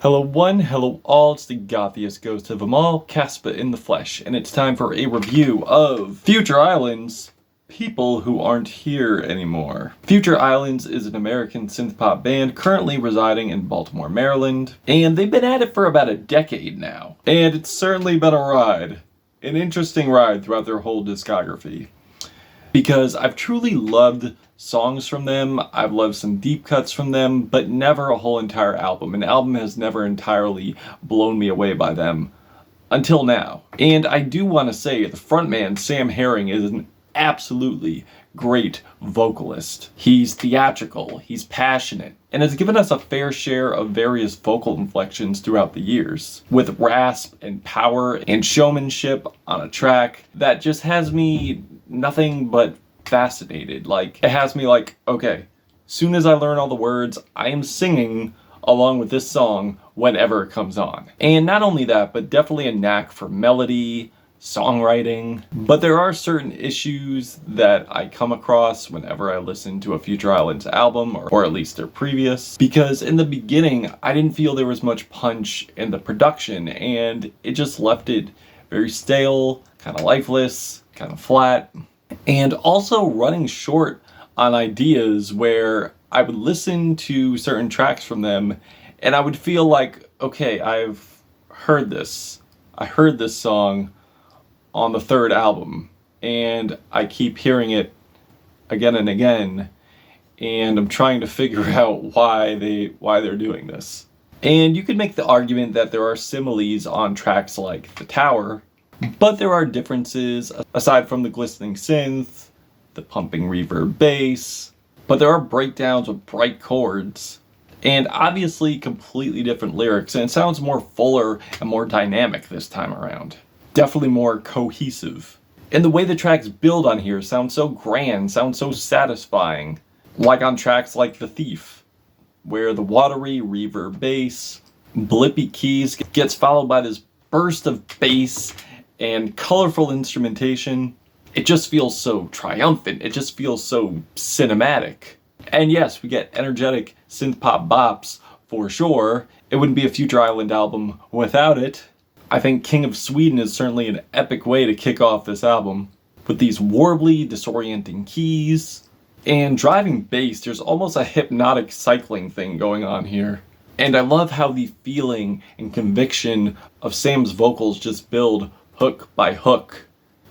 Hello one, hello all, it's the gothiest ghost of them all, Caspa in the flesh, and it's time for a review of Future Islands, People Who Aren't Here Anymore. Future Islands is an American synth pop band currently residing in Baltimore, Maryland, and they've been at it for about a decade now. And it's certainly been a ride, an interesting ride throughout their whole discography. Because I've truly loved songs from them, I've loved some deep cuts from them, but never a whole entire album. An album has never entirely blown me away by them, until now. And I do want to say, the frontman, Sam Herring, is an absolutely great vocalist. He's theatrical, he's passionate, and has given us a fair share of various vocal inflections throughout the years, with rasp and power and showmanship on a track that just has me nothing but fascinated. Like, it has me like, okay, soon as I learn all the words, I am singing along with this song whenever it comes on. And not only that, but definitely a knack for melody, songwriting. But there are certain issues that I come across whenever I listen to a Future Islands album, or at least their previous, because in the beginning I didn't feel there was much punch in the production, and it just left it very stale, kind of lifeless, kind of flat, and also running short on ideas where I would listen to certain tracks from them and I would feel like, okay, I've heard this. I heard this song on the third album and I keep hearing it again and again, and I'm trying to figure out why they're doing this. And you could make the argument that there are similes on tracks like The Tower, but there are differences aside from the glistening synth, the pumping reverb bass, but there are breakdowns with bright chords, and obviously completely different lyrics, and it sounds more fuller and more dynamic this time around. Definitely more cohesive. And the way the tracks build on here sound so grand, sound so satisfying, like on tracks like The Thief, where the watery reverb bass, blippy keys gets followed by this burst of bass and colorful instrumentation. It just feels so triumphant, it just feels so cinematic. And yes, we get energetic synth pop bops for sure. It wouldn't be a Future Island album without it. I think King of Sweden is certainly an epic way to kick off this album, with these warbly, disorienting keys. And driving bass, there's almost a hypnotic cycling thing going on here. And I love how the feeling and conviction of Sam's vocals just build hook by hook.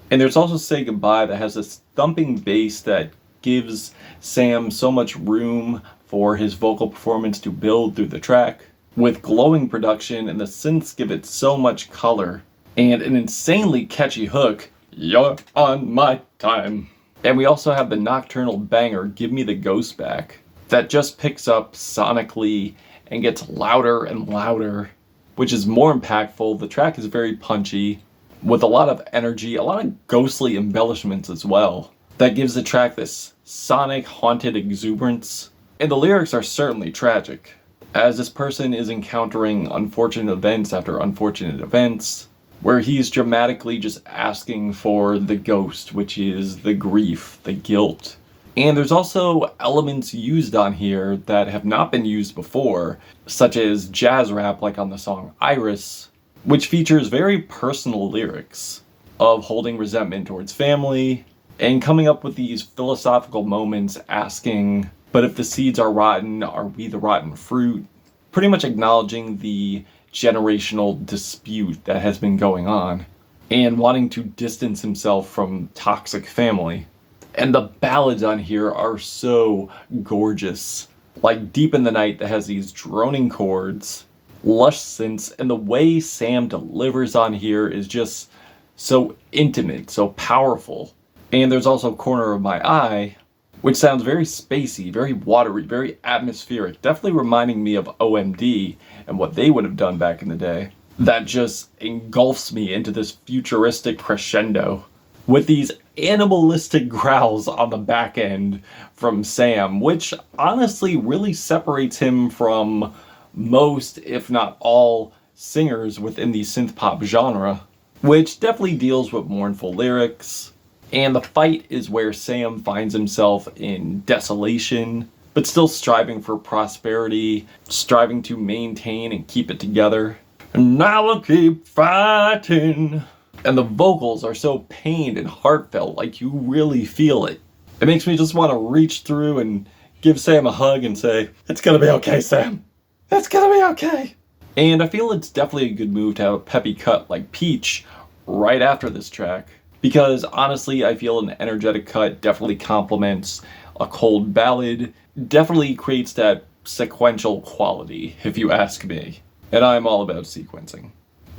And there's also Say Goodbye that has this thumping bass that gives Sam so much room for his vocal performance to build through the track, with glowing production, and the synths give it so much color, and an insanely catchy hook, "You're on my time." And we also have the nocturnal banger, "Give Me the Ghost Back," that just picks up sonically and gets louder and louder, which is more impactful. The track is very punchy, with a lot of energy, a lot of ghostly embellishments as well, that gives the track this sonic, haunted exuberance. And the lyrics are certainly tragic, as this person is encountering unfortunate events after unfortunate events, where he's dramatically just asking for the ghost, which is the grief, the guilt. And there's also elements used on here that have not been used before, such as jazz rap like on the song Iris, which features very personal lyrics of holding resentment towards family, and coming up with these philosophical moments asking, but if the seeds are rotten, are we the rotten fruit? Pretty much acknowledging the generational dispute that has been going on, and wanting to distance himself from toxic family. And the ballads on here are so gorgeous, like Deep in the Night that has these droning chords, lush synths, and the way Sam delivers on here is just so intimate, so powerful. And there's also Corner of My Eye, which sounds very spacey, very watery, very atmospheric, definitely reminding me of OMD and what they would have done back in the day. That just engulfs me into this futuristic crescendo, with these animalistic growls on the back end from Sam, which honestly really separates him from most, if not all, singers within the synth pop genre, which definitely deals with mournful lyrics. And the fight is where Sam finds himself in desolation, but still striving for prosperity, striving to maintain and keep it together. And I will keep fighting. And the vocals are so pained and heartfelt, like you really feel it. It makes me just want to reach through and give Sam a hug and say, "It's gonna be okay, Sam. It's gonna be okay." And I feel it's definitely a good move to have a peppy cut like Peach right after this track. Because honestly, I feel an energetic cut definitely complements a cold ballad, definitely creates that sequential quality, if you ask me. And I'm all about sequencing.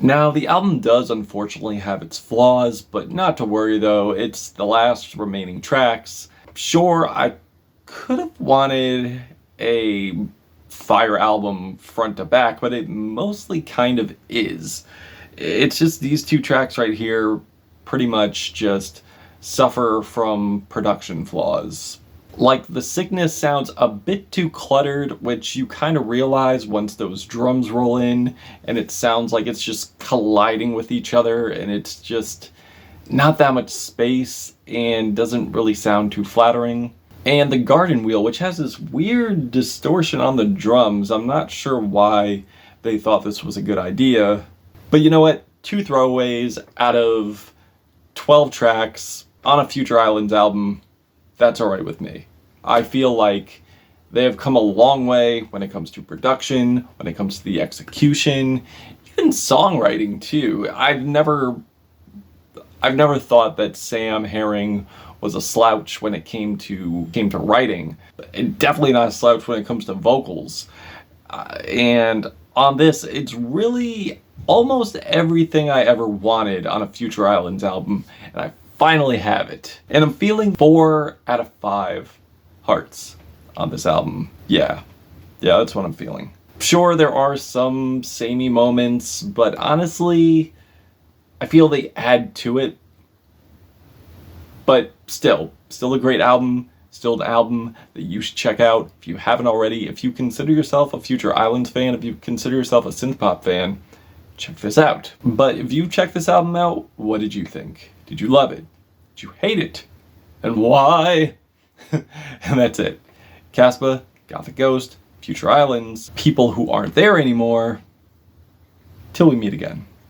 Now, the album does unfortunately have its flaws, but not to worry though, it's the last remaining tracks. Sure, I could have wanted a fire album front to back, but it mostly kind of is. It's just these two tracks right here pretty much just suffer from production flaws. Like, the Sickness sounds a bit too cluttered, which you kind of realize once those drums roll in, and it sounds like it's just colliding with each other, and it's just not that much space, and doesn't really sound too flattering. And the Garden Wheel, which has this weird distortion on the drums, I'm not sure why they thought this was a good idea. But you know what? 2 throwaways out of 12 tracks on a Future Islands album, that's alright with me. I feel like they have come a long way when it comes to production, when it comes to the execution, even songwriting too. I've never thought that Sam Herring was a slouch when it came to writing, and definitely not a slouch when it comes to vocals. And on this, it's really almost everything I ever wanted on a Future Islands album, and I finally have it. And I'm feeling 4 out of 5 hearts on this album. Yeah, that's what I'm feeling. Sure, there are some samey moments, but honestly, I feel they add to it. But still a great album, still an album that you should check out if you haven't already. If you consider yourself a Future Islands fan, if you consider yourself a synth pop fan, check this out. But if you check this album out, what did you think? Did you love it? Did you hate it? And why? And that's it. Caspa, Gothic Ghost, Future Islands, people who aren't there anymore. Till we meet again.